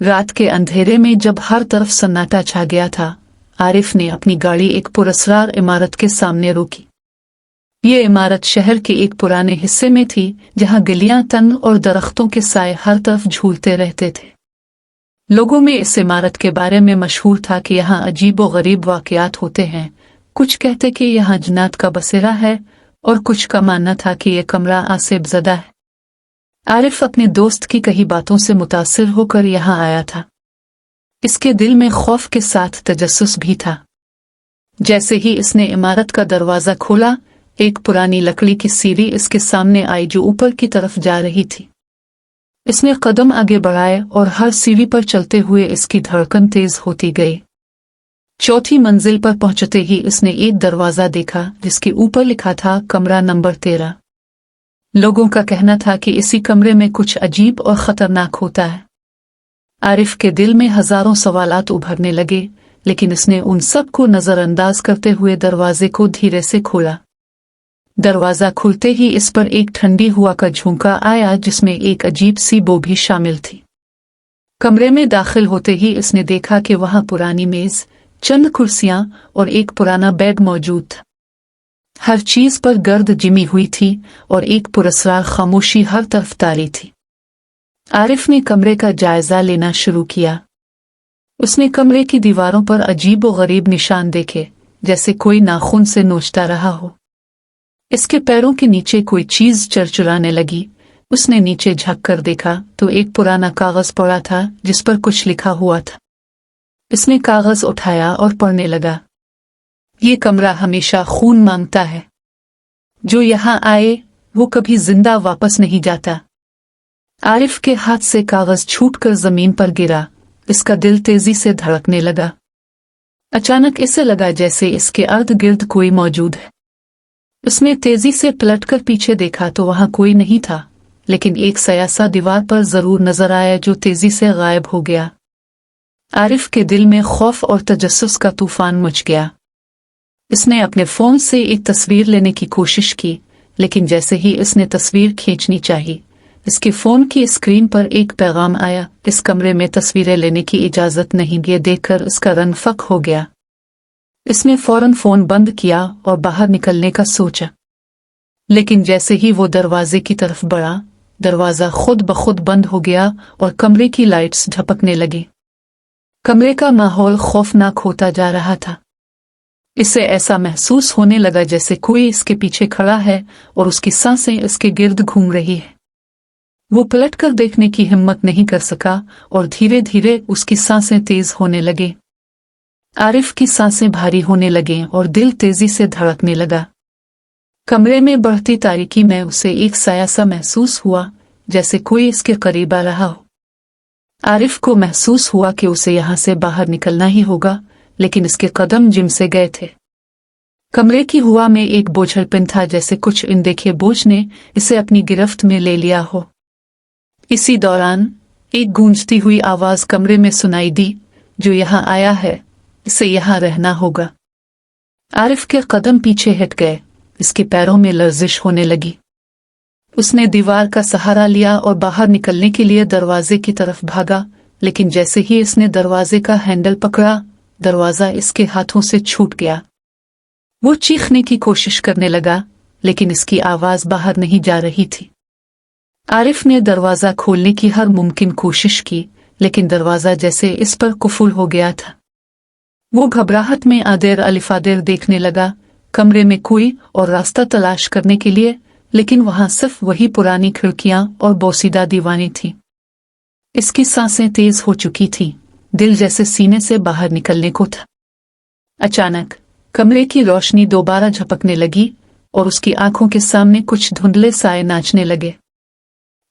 रात के अंधेरे में जब हर तरफ सन्नाटा छा गया था, आरिफ ने अपनी गाड़ी एक पुरस्कार इमारत के सामने रोकी। ये इमारत शहर के एक पुराने हिस्से में थी, जहां गलियां तंग और दरख्तों के साए हर तरफ झूलते रहते थे। लोगों में इस इमारत के बारे में मशहूर था कि यहाँ अजीब व गरीब वाक़यात होते हैं। कुछ कहते कि यहाँ जन्नत का बसेरा है और कुछ का मानना था कि यह कमरा आसिफज़दा है। आरिफ अपने दोस्त की कही बातों से मुतासिर होकर यहाँ आया था। इसके दिल में खौफ के साथ तजस्सुस भी था। जैसे ही इसने इमारत का दरवाज़ा खोला, एक पुरानी लकड़ी की सीढ़ी इसके सामने आई जो ऊपर की तरफ जा रही थी। इसने कदम आगे बढ़ाए और हर सीढ़ी पर चलते हुए इसकी धड़कन तेज होती गई। चौथी मंजिल पर पहुंचते ही इसने एक दरवाज़ा देखा जिसके ऊपर लिखा था कमरा नंबर 13। लोगों का कहना था कि इसी कमरे में कुछ अजीब और ख़तरनाक होता है। आरिफ के दिल में हजारों सवालात उभरने लगे, लेकिन इसने उन सब को नज़रअंदाज करते हुए दरवाजे को धीरे से खोला। दरवाज़ा खुलते ही इस पर एक ठंडी हवा का झोंका आया जिसमें एक अजीब सी बू भी शामिल थी। कमरे में दाखिल होते ही इसने देखा कि वहां पुरानी मेज, चंद कुर्सियां और एक पुराना बेड मौजूद था। हर चीज पर गर्द जिमी हुई थी और एक पुरस्कार खामोशी हर तरफ तारी थी। आरिफ ने कमरे का जायजा लेना शुरू किया। उसने कमरे की दीवारों पर अजीब व गरीब निशान देखे, जैसे कोई नाखून से नोचता रहा हो। इसके पैरों के नीचे कोई चीज चरचराने लगी। उसने नीचे झुक कर देखा तो एक पुराना कागज पड़ा था जिस पर कुछ लिखा हुआ था। इसने कागज उठाया और पढ़ने लगा। ये कमरा हमेशा खून मांगता है। जो यहाँ आए वो कभी जिंदा वापस नहीं जाता। आरिफ के हाथ से कागज छूटकर जमीन पर गिरा। इसका दिल तेजी से धड़कने लगा। अचानक इसे लगा जैसे इसके इर्द गिर्द कोई मौजूद है। उसने तेजी से पलटकर पीछे देखा तो वहां कोई नहीं था, लेकिन एक सयासा दीवार पर जरूर नजर आया जो तेजी से गायब हो गया। आरिफ के दिल में खौफ और तजस्सुस का तूफान मच गया। इसने अपने फोन से एक तस्वीर लेने की कोशिश की, लेकिन जैसे ही इसने तस्वीर खींचनी चाहिए, इसके फोन की स्क्रीन पर एक पैगाम आया, इस कमरे में तस्वीरें लेने की इजाजत नहीं। ये देखकर इसका रंग फक हो गया। इसने फौरन फोन बंद किया और बाहर निकलने का सोचा, लेकिन जैसे ही वो दरवाजे की तरफ बढ़ा, दरवाजा खुद ब खुद बंद हो गया और कमरे की लाइट्स झपकने लगी। कमरे का माहौल खौफनाक होता जा रहा था। इसे ऐसा महसूस होने लगा जैसे कोई इसके पीछे खड़ा है और उसकी सांसें इसके गिर्द घूम रही है। वो पलटकर देखने की हिम्मत नहीं कर सका और धीरे धीरे उसकी सांसें तेज होने लगे। आरिफ की सांसें भारी होने लगीं और दिल तेजी से धड़कने लगा। कमरे में बढ़ती तारीकी में उसे एक साया सा महसूस हुआ, जैसे कोई इसके करीब आ रहा हो। आरिफ को महसूस हुआ कि उसे यहाँ से बाहर निकलना ही होगा, लेकिन इसके कदम जिम से गए थे। कमरे की हवा में एक बोझलपन था, जैसे कुछ अनदेखे बोझ ने इसे अपनी गिरफ्त में ले लिया हो। इसी दौरान एक गूंजती हुई आवाज कमरे में सुनाई दी, जो यहाँ आया है इसे यहाँ रहना होगा। आरिफ के कदम पीछे हट गए। इसके पैरों में लर्जिश होने लगी। उसने दीवार का सहारा लिया और बाहर निकलने के लिए दरवाजे की तरफ भागा, लेकिन जैसे ही इसने दरवाजे का हैंडल पकड़ा, दरवाजा इसके हाथों से छूट गया। वो चीखने की कोशिश करने लगा, लेकिन इसकी आवाज बाहर नहीं जा रही थी। आरिफ ने दरवाजा खोलने की हर मुमकिन कोशिश की, लेकिन दरवाजा जैसे इस पर कुफुल हो गया था। वो घबराहट में आदेर अलिफादेर देखने लगा, कमरे में कोई और रास्ता तलाश करने के लिए, लेकिन वहां सिर्फ वही पुरानी खिड़कियां और बोसीदा दीवारें थीं। इसकी सांसें तेज हो चुकी थीं, दिल जैसे सीने से बाहर निकलने को था। अचानक कमरे की रोशनी दोबारा झपकने लगी और उसकी आंखों के सामने कुछ धुंधले साए नाचने लगे।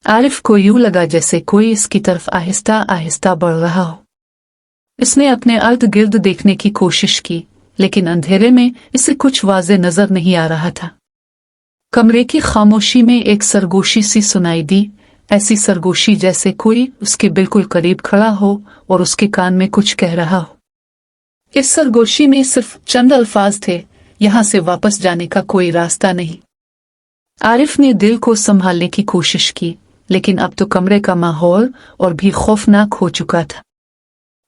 आरिफ को यूं लगा जैसे कोई इसकी तरफ आहिस्ता आहिस्ता बढ़ रहा हो। इसने अपने इर्द गिर्द देखने की कोशिश की, लेकिन अंधेरे में इसे कुछ वाज़े नजर नहीं आ रहा था। कमरे की खामोशी में एक सरगोशी सी सुनाई दी, ऐसी सरगोशी जैसे कोई उसके बिल्कुल करीब खड़ा हो और उसके कान में कुछ कह रहा हो। इस सरगोशी में सिर्फ चंद अल्फाज थे, यहां से वापस जाने का कोई रास्ता नहीं। आरिफ ने दिल को संभालने की कोशिश की, लेकिन अब तो कमरे का माहौल और भी खौफनाक हो चुका था।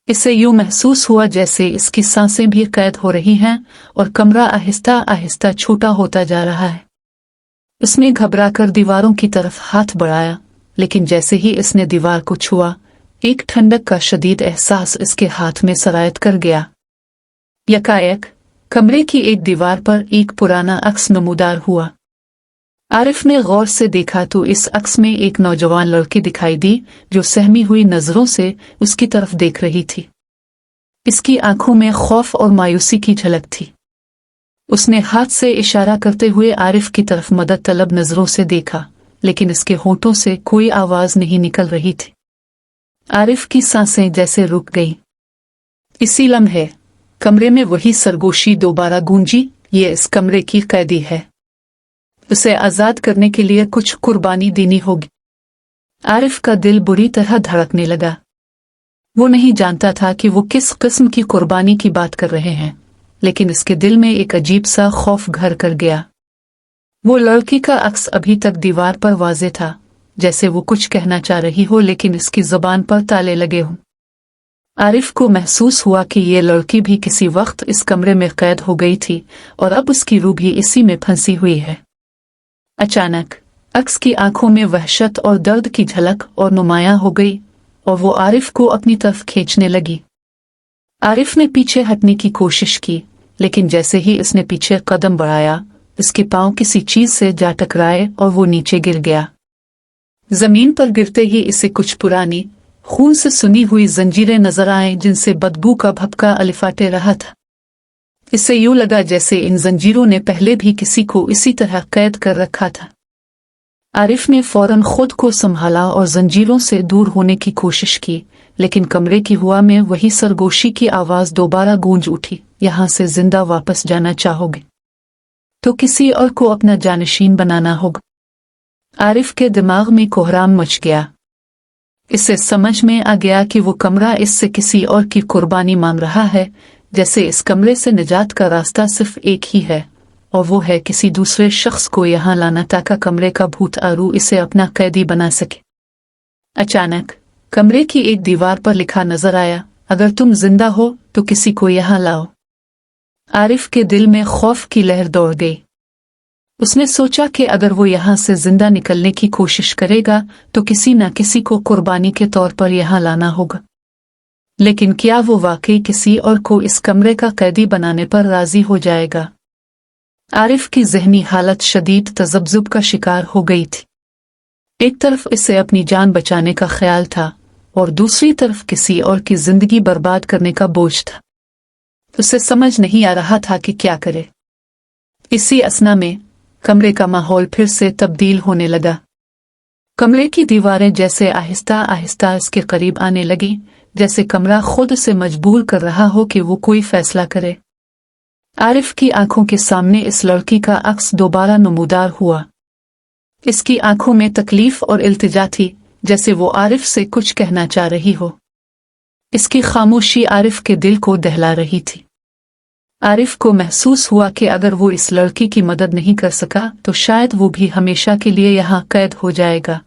इसे यूं महसूस हुआ जैसे इसकी सांसें भी कैद हो रही हैं और कमरा आहिस्ता आहिस्ता छोटा होता जा रहा है। उसने घबराकर दीवारों की तरफ हाथ बढ़ाया, लेकिन जैसे ही इसने दीवार को छुआ, एक ठंडक का शदीद एहसास इसके हाथ में सरायत कर गया। यकायक कमरे की एक दीवार पर एक पुराना अक्स नमूदार हुआ। आरिफ ने गौर से देखा तो इस अक्स में एक नौजवान लड़की दिखाई दी जो सहमी हुई नजरों से उसकी तरफ देख रही थी। इसकी आंखों में खौफ और मायूसी की झलक थी। उसने हाथ से इशारा करते हुए आरिफ की तरफ मदद तलब नजरों से देखा, लेकिन इसके होंठों से कोई आवाज नहीं निकल रही थी। आरिफ की सांसें जैसे रुक गईं। इसी लम्हे कमरे में वही सरगोशी दोबारा गूंजी, ये इस कमरे की कैदी है, उसे आजाद करने के लिए कुछ कुर्बानी देनी होगी। आरिफ का दिल बुरी तरह धड़कने लगा। वो नहीं जानता था कि वो किस किस्म की कुर्बानी की बात कर रहे हैं, लेकिन इसके दिल में एक अजीब सा खौफ घर कर गया। वो लड़की का अक्स अभी तक दीवार पर वाज़े था, जैसे वो कुछ कहना चाह रही हो लेकिन इसकी जुबान पर ताले लगे हों। आरिफ को महसूस हुआ कि ये लड़की भी किसी वक्त इस कमरे में कैद हो गई थी और अब उसकी रूह भी इसी में फंसी हुई है। अचानक अक्स की आंखों में वहशत और दर्द की झलक और नुमायां हो गई और वो आरिफ को अपनी तरफ खींचने लगी। आरिफ ने पीछे हटने की कोशिश की, लेकिन जैसे ही इसने पीछे कदम बढ़ाया, इसके पांव किसी चीज से जा टकराए और वो नीचे गिर गया। जमीन पर गिरते ही इसे कुछ पुरानी खून से सुनी हुई जंजीरें नजर आए जिनसे बदबू का भपका अलिफाटे रहा था। इससे यूं लगा जैसे इन जंजीरों ने पहले भी किसी को इसी तरह कैद कर रखा था। आरिफ ने फौरन खुद को संभाला और जंजीरों से दूर होने की कोशिश की, लेकिन कमरे की हवा में वही सरगोशी की आवाज दोबारा गूंज उठी, यहाँ से जिंदा वापस जाना चाहोगे तो किसी और को अपना जानशीन बनाना होगा। आरिफ के दिमाग में कोहराम मच गया। इससे समझ में आ गया कि वो कमरा इससे किसी और की कुर्बानी मांग रहा है, जैसे इस कमरे से निजात का रास्ता सिर्फ एक ही है और वो है किसी दूसरे शख्स को यहाँ लाना ताकि कमरे का भूत आरू इसे अपना कैदी बना सके। अचानक कमरे की एक दीवार पर लिखा नजर आया, अगर तुम जिंदा हो तो किसी को यहाँ लाओ। आरिफ के दिल में खौफ की लहर दौड़ गई। उसने सोचा कि अगर वो यहाँ से जिंदा निकलने की कोशिश करेगा तो किसी न किसी को कुर्बानी के तौर पर यहाँ लाना होगा, लेकिन क्या वो वाकई किसी और को इस कमरे का कैदी बनाने पर राजी हो जाएगा? आरिफ की ज़हनी हालत शदीद तज़ब्ज़ुब का शिकार हो गई थी। एक तरफ इसे अपनी जान बचाने का ख्याल था और दूसरी तरफ किसी और की जिंदगी बर्बाद करने का बोझ था। उसे समझ नहीं आ रहा था कि क्या करे। इसी असना में कमरे का माहौल फिर से तब्दील होने लगा। कमरे की दीवारें जैसे आहिस्ता आहिस्ता इसके करीब आने लगी, जैसे कमरा खुद से मजबूर कर रहा हो कि वो कोई फैसला करे। आरिफ की आंखों के सामने इस लड़की का अक्स दोबारा नमूदार हुआ। इसकी आंखों में तकलीफ और इल्तिजा थी, जैसे वो आरिफ से कुछ कहना चाह रही हो। इसकी खामोशी आरिफ के दिल को दहला रही थी। आरिफ को महसूस हुआ कि अगर वो इस लड़की की मदद नहीं कर सका तो शायद वो भी हमेशा के लिए यहाँ कैद हो जाएगा।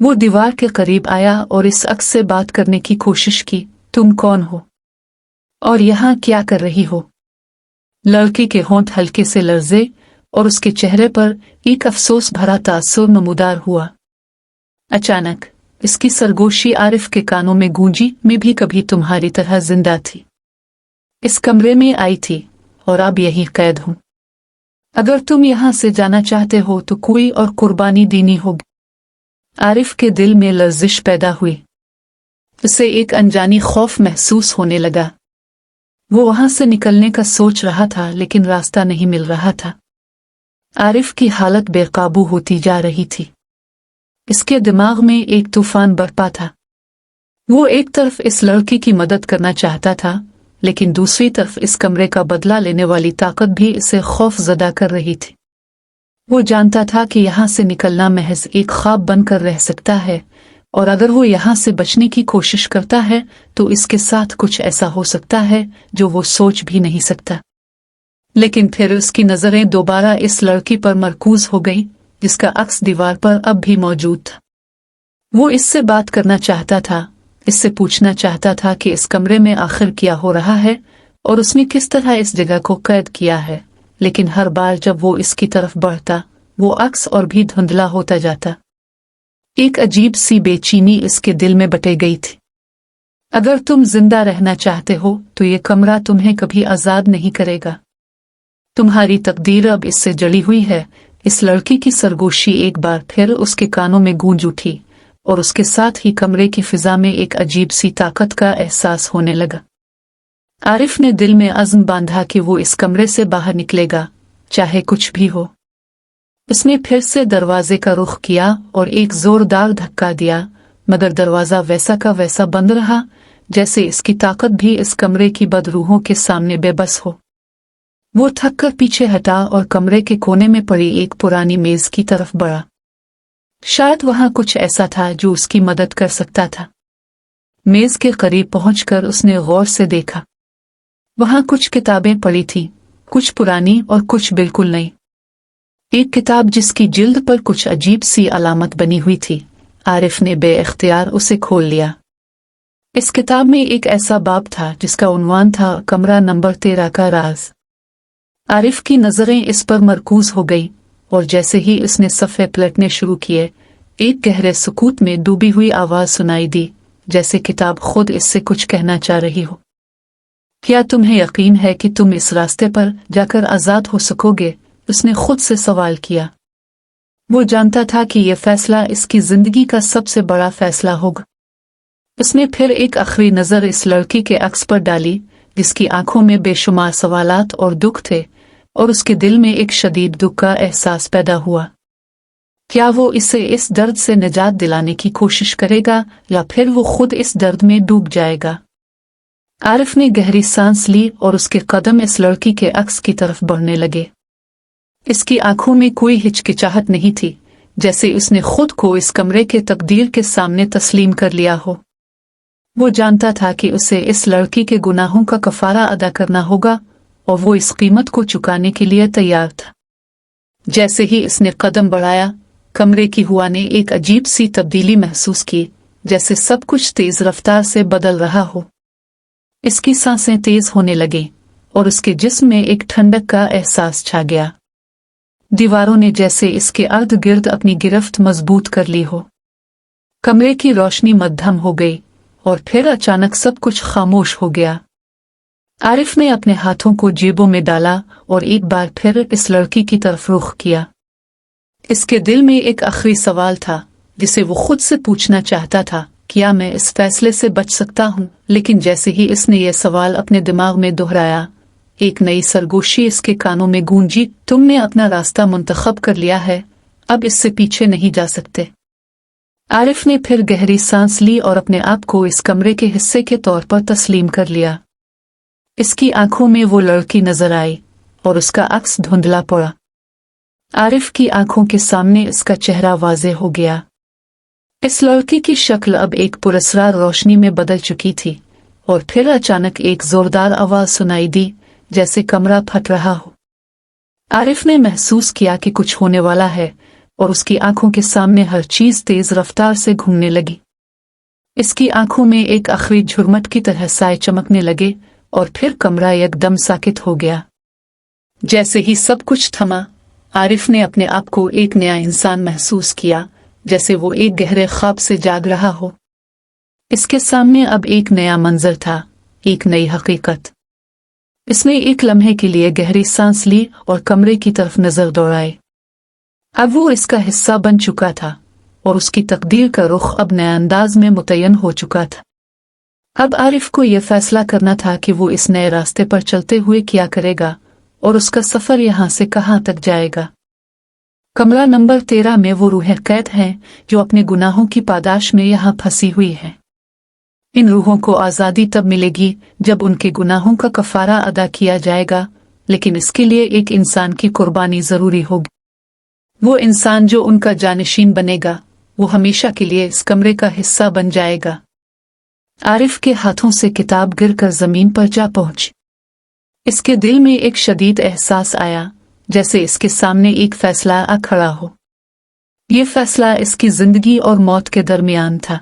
वो दीवार के करीब आया और इस अक्स से बात करने की कोशिश की, तुम कौन हो और यहाँ क्या कर रही हो? लड़की के होंठ हल्के से लर्जे और उसके चेहरे पर एक अफसोस भरा तासुर नमूदार हुआ। अचानक इसकी सरगोशी आरिफ के कानों में गूंजी, मैं भी कभी तुम्हारी तरह जिंदा थी, इस कमरे में आई थी और अब यही कैद हूं। अगर तुम यहाँ से जाना चाहते हो तो कोई और कुर्बानी देनी होगी। आरिफ के दिल में लर्जिश पैदा हुई। उसे एक अनजानी खौफ महसूस होने लगा। वो वहां से निकलने का सोच रहा था, लेकिन रास्ता नहीं मिल रहा था। आरिफ की हालत बेकाबू होती जा रही थी। इसके दिमाग में एक तूफान बरपा था। वो एक तरफ इस लड़की की मदद करना चाहता था, लेकिन दूसरी तरफ इस कमरे का बदला लेने वाली ताकत भी इसे खौफजदा कर रही थी। वो जानता था कि यहाँ से निकलना महज एक ख्वाब बनकर रह सकता है, और अगर वो यहाँ से बचने की कोशिश करता है तो इसके साथ कुछ ऐसा हो सकता है जो वो सोच भी नहीं सकता। लेकिन फिर उसकी नजरें दोबारा इस लड़की पर मरकूज हो गई, जिसका अक्स दीवार पर अब भी मौजूद था। वो इससे बात करना चाहता था, इससे पूछना चाहता था कि इस कमरे में आखिर क्या हो रहा है और उसने किस तरह इस जगह को कैद किया है। लेकिन हर बार जब वो इसकी तरफ बढ़ता, वो अक्स और भी धुंधला होता जाता। एक अजीब सी बेचैनी इसके दिल में बटे गई थी। अगर तुम जिंदा रहना चाहते हो तो ये कमरा तुम्हें कभी आजाद नहीं करेगा। तुम्हारी तकदीर अब इससे जड़ी हुई है। इस लड़की की सरगोशी एक बार फिर उसके कानों में गूंज उठी और उसके साथ ही कमरे की फिजा में एक अजीब सी ताकत का एहसास होने लगा। आरिफ ने दिल में अज़्म बांधा कि वो इस कमरे से बाहर निकलेगा, चाहे कुछ भी हो। उसने फिर से दरवाजे का रुख किया और एक जोरदार धक्का दिया, मगर दरवाजा वैसा का वैसा बंद रहा, जैसे इसकी ताकत भी इस कमरे की बदरूहों के सामने बेबस हो। वो थक कर पीछे हटा और कमरे के कोने में पड़ी एक पुरानी मेज की तरफ बढ़ा। शायद वहां कुछ ऐसा था जो उसकी मदद कर सकता था। मेज के करीब पहुंचकर उसने गौर से देखा। वहां कुछ किताबें पड़ी थीं, कुछ पुरानी और कुछ बिल्कुल नई। एक किताब जिसकी जिल्द पर कुछ अजीब सी अलामत बनी हुई थी। आरिफ ने बेइख्तियार उसे खोल लिया। इस किताब में एक ऐसा बाब था जिसका उन्वान था कमरा नंबर 13 का राज। आरिफ की नजरें इस पर मरकूज हो गई और जैसे ही उसने सफ़े पलटने शुरू किए, एक गहरे सुकूत में डूबी हुई आवाज सुनाई दी, जैसे किताब खुद इससे कुछ कहना चाह रही हो। क्या तुम्हें यकीन है कि तुम इस रास्ते पर जाकर आजाद हो सकोगे? उसने खुद से सवाल किया। वो जानता था कि यह फैसला इसकी जिंदगी का सबसे बड़ा फैसला होगा। उसने फिर एक आखिरी नजर इस लड़की के अक्स पर डाली, जिसकी आंखों में बेशुमार सवालात और दुख थे, और उसके दिल में एक शदीद दुख का एहसास पैदा हुआ। क्या वो इसे इस दर्द से निजात दिलाने की कोशिश करेगा या फिर वो खुद इस दर्द में डूब जाएगा? आरिफ ने गहरी सांस ली और उसके कदम इस लड़की के अक्स की तरफ बढ़ने लगे। इसकी आंखों में कोई हिचकिचाहट नहीं थी, जैसे उसने खुद को इस कमरे के तकदीर के सामने तस्लीम कर लिया हो। वो जानता था कि उसे इस लड़की के गुनाहों का कफारा अदा करना होगा और वो इस कीमत को चुकाने के लिए तैयार था। जैसे ही इसने कदम बढ़ाया, कमरे की हवा ने एक अजीब सी तब्दीली महसूस की, जैसे सब कुछ तेज रफ्तार से बदल रहा हो। इसकी सांसें तेज होने लगीं और उसके जिस्म में एक ठंडक का एहसास छा गया। दीवारों ने जैसे इसके अर्द गिर्द अपनी गिरफ्त मजबूत कर ली हो। कमरे की रोशनी मध्यम हो गई और फिर अचानक सब कुछ खामोश हो गया। आरिफ ने अपने हाथों को जेबों में डाला और एक बार फिर इस लड़की की तरफ रुख किया। इसके दिल में एक आखिरी सवाल था जिसे वो खुद से पूछना चाहता था, क्या मैं इस फैसले से बच सकता हूँ? लेकिन जैसे ही इसने यह सवाल अपने दिमाग में दोहराया, एक नई सरगोशी इसके कानों में गूंजी, तुमने अपना रास्ता मुंतखब कर लिया है, अब इससे पीछे नहीं जा सकते। आरिफ ने फिर गहरी सांस ली और अपने आप को इस कमरे के हिस्से के तौर पर तस्लीम कर लिया। इसकी आंखों में वो लड़की नजर आई और उसका अक्स धुंधला पड़ा। आरिफ की आंखों के सामने इसका चेहरा वाज़ेह हो गया। इस लड़की की शक्ल अब एक पुरस्कार रोशनी में बदल चुकी थी और फिर अचानक एक जोरदार आवाज सुनाई दी, जैसे कमरा फट रहा हो। आरिफ ने महसूस किया कि कुछ होने वाला है और उसकी आंखों के सामने हर चीज तेज रफ्तार से घूमने लगी। इसकी आंखों में एक आखिरी झुरमट की तरह साए चमकने लगे और फिर कमरा एकदम साकित हो गया। जैसे ही सब कुछ थमा, आरिफ ने अपने आप को एक नया इंसान महसूस किया, जैसे वो एक गहरे ख्वाब से जाग रहा हो। इसके सामने अब एक नया मंजर था, एक नई हकीकत। इसने एक लम्हे के लिए गहरी सांस ली और कमरे की तरफ नजर दौड़ाई। अब वो इसका हिस्सा बन चुका था और उसकी तकदीर का रुख अब नए अंदाज में मुतय्यन हो चुका था। अब आरिफ को यह फैसला करना था कि वो इस नए रास्ते पर चलते हुए क्या करेगा और उसका सफर यहाँ से कहाँ तक जाएगा। कमरा नंबर 13 में वो रूहें कैद हैं जो अपने गुनाहों की पादाश में यहाँ फंसी हुई हैं। इन रूहों को आज़ादी तब मिलेगी जब उनके गुनाहों का कफारा अदा किया जाएगा, लेकिन इसके लिए एक इंसान की कुर्बानी जरूरी होगी। वो इंसान जो उनका जानशीन बनेगा, वो हमेशा के लिए इस कमरे का हिस्सा बन जाएगा। आरिफ के हाथों से किताब गिरकर जमीन पर जा पहुंची। इसके दिल में एक शदीद एहसास आया, जैसे इसके सामने एक फैसला आ खड़ा हो। ये फैसला इसकी जिंदगी और मौत के दरमियान था।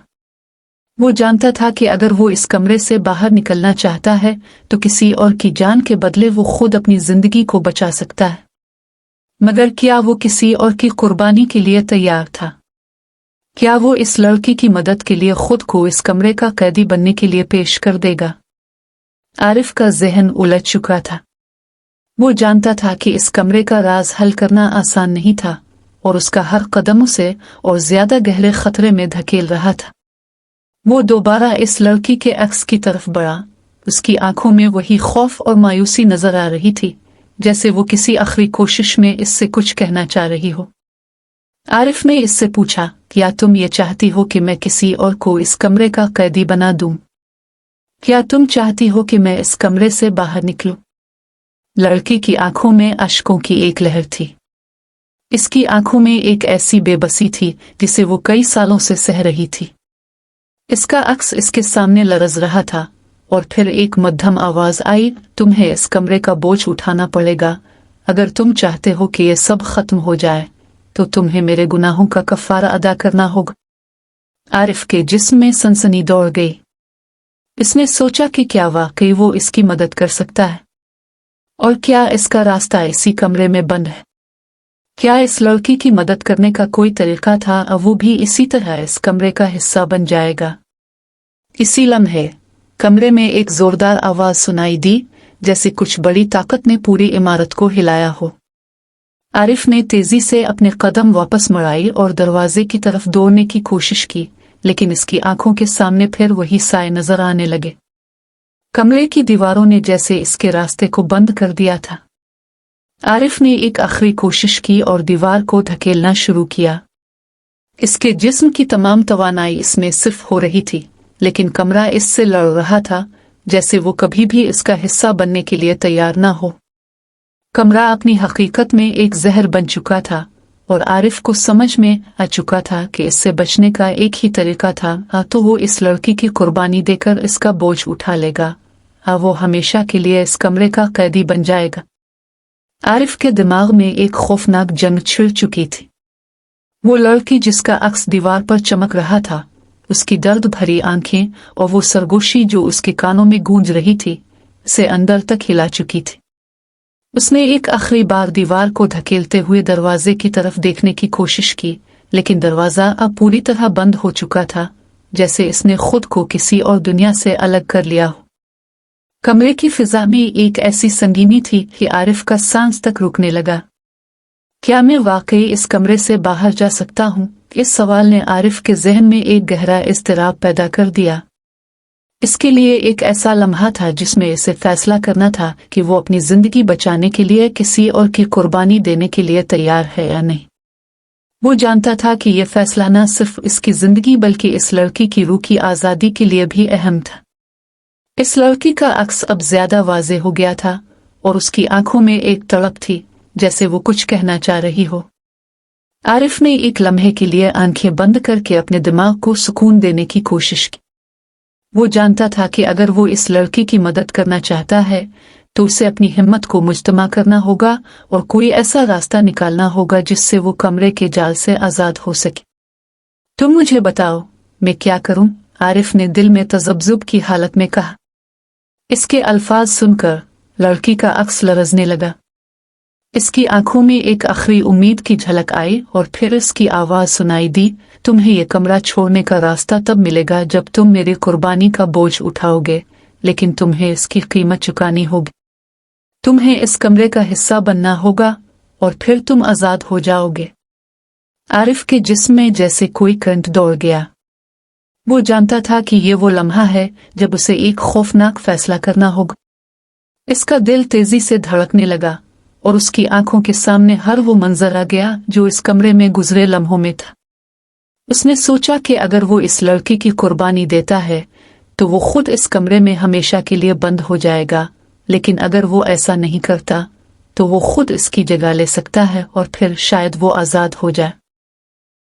वो जानता था कि अगर वो इस कमरे से बाहर निकलना चाहता है तो किसी और की जान के बदले वो खुद अपनी जिंदगी को बचा सकता है, मगर क्या वो किसी और की कुर्बानी के लिए तैयार था? क्या वो इस लड़की की मदद के लिए खुद को इस कमरे का कैदी बनने के लिए पेश कर देगा? आरिफ का जहन उलझ चुका था। वो जानता था कि इस कमरे का राज हल करना आसान नहीं था और उसका हर कदम उसे और ज्यादा गहरे खतरे में धकेल रहा था। वो दोबारा इस लड़की के अक्स की तरफ बढ़ा। उसकी आंखों में वही खौफ और मायूसी नजर आ रही थी, जैसे वो किसी आखिरी कोशिश में इससे कुछ कहना चाह रही हो। आरिफ ने इससे पूछा, क्या तुम ये चाहती हो कि मैं किसी और को इस कमरे का कैदी बना दूं? क्या तुम चाहती हो कि मैं इस कमरे से बाहर निकलूं? लड़की की आंखों में अश्कों की एक लहर थी। इसकी आंखों में एक ऐसी बेबसी थी जिसे वो कई सालों से सह रही थी। इसका अक्स इसके सामने लरज रहा था और फिर एक मध्यम आवाज आई, तुम्हें इस कमरे का बोझ उठाना पड़ेगा। अगर तुम चाहते हो कि ये सब खत्म हो जाए तो तुम्हें मेरे गुनाहों का कफारा अदा करना होगा। आरिफ के जिस्म में सनसनी दौड़ गई। इसने सोचा कि क्या वाकई वो इसकी मदद कर सकता है, और क्या इसका रास्ता इसी कमरे में बंद है? क्या इस लड़की की मदद करने का कोई तरीका था और वो भी इसी तरह इस कमरे का हिस्सा बन जाएगा? इसी लम्हे कमरे में एक जोरदार आवाज सुनाई दी, जैसे कुछ बड़ी ताकत ने पूरी इमारत को हिलाया हो। आरिफ ने तेजी से अपने कदम वापस मुड़ाई और दरवाजे की तरफ दौड़ने की कोशिश की, लेकिन इसकी आंखों के सामने फिर वही साए नजर आने लगे। कमरे की दीवारों ने जैसे इसके रास्ते को बंद कर दिया था। आरिफ ने एक आखिरी कोशिश की और दीवार को धकेलना शुरू किया। इसके जिस्म की तमाम तवानाई इसमें सिर्फ हो रही थी, लेकिन कमरा इससे लड़ रहा था, जैसे वो कभी भी इसका हिस्सा बनने के लिए तैयार ना हो। कमरा अपनी हकीकत में एक जहर बन चुका था और आरिफ को समझ में आ चुका था कि इससे बचने का एक ही तरीका था, तो वो इस लड़की की कुर्बानी देकर इसका बोझ उठा लेगा, वो हमेशा के लिए इस कमरे का कैदी बन जाएगा। आरिफ के दिमाग में एक खौफनाक जंग छिड़ चुकी थी। वो लड़की जिसका अक्स दीवार पर चमक रहा था, उसकी दर्द भरी आंखें और वो सरगोशी जो उसके कानों में गूंज रही थी, से अंदर तक हिला चुकी थी। उसने एक आखिरी बार दीवार को धकेलते हुए दरवाजे की तरफ देखने की कोशिश की, लेकिन दरवाजा अब पूरी तरह बंद हो चुका था, जैसे इसने खुद को किसी और दुनिया से अलग कर लिया हो। कमरे की फिजा में एक ऐसी संगीनी थी कि आरिफ का सांस तक रुकने लगा। क्या मैं वाकई इस कमरे से बाहर जा सकता हूँ? इस सवाल ने आरिफ के जहन में एक गहरा इज़्तिराब पैदा कर दिया। इसके लिए एक ऐसा लम्हा था जिसमें इसे फैसला करना था कि वो अपनी जिंदगी बचाने के लिए किसी और की कुर्बानी देने के लिए तैयार है या नहीं। वो जानता था कि यह फैसला न सिर्फ इसकी जिंदगी बल्कि इस लड़की की रूह की आज़ादी के लिए भी अहम था। इस लड़की का अक्स अब ज्यादा वाज़े हो गया था और उसकी आंखों में एक तड़प थी, जैसे वो कुछ कहना चाह रही हो। आरिफ ने एक लम्हे के लिए आंखें बंद करके अपने दिमाग को सुकून देने की कोशिश की। वो जानता था कि अगर वो इस लड़की की मदद करना चाहता है तो उसे अपनी हिम्मत को मुजतमा करना होगा और कोई ऐसा रास्ता निकालना होगा जिससे वो कमरे के जाल से आज़ाद हो सके। तुम मुझे बताओ, मैं क्या करूं? आरिफ ने दिल में तजब्जुब की हालत में कहा। इसके अल्फाज सुनकर लड़की का अक्स लरजने लगा। इसकी आंखों में एक आखिरी उम्मीद की झलक आई और फिर इसकी आवाज सुनाई दी, तुम्हें यह कमरा छोड़ने का रास्ता तब मिलेगा जब तुम मेरी कुर्बानी का बोझ उठाओगे, लेकिन तुम्हें इसकी कीमत चुकानी होगी। तुम्हें इस कमरे का हिस्सा बनना होगा और फिर तुम आजाद हो जाओगे। आरिफ के जिस्म में जैसे कोई करंट दौड़ गया। वो जानता था कि ये वो लम्हा है जब उसे एक खौफनाक फैसला करना होगा। इसका दिल तेजी से धड़कने लगा और उसकी आंखों के सामने हर वो मंजर आ गया जो इस कमरे में गुजरे लम्हों में था। उसने सोचा कि अगर वो इस लड़की की कुर्बानी देता है तो वो खुद इस कमरे में हमेशा के लिए बंद हो जाएगा, लेकिन अगर वो ऐसा नहीं करता तो वो खुद इसकी जगह ले सकता है और फिर शायद वो आज़ाद हो जाए।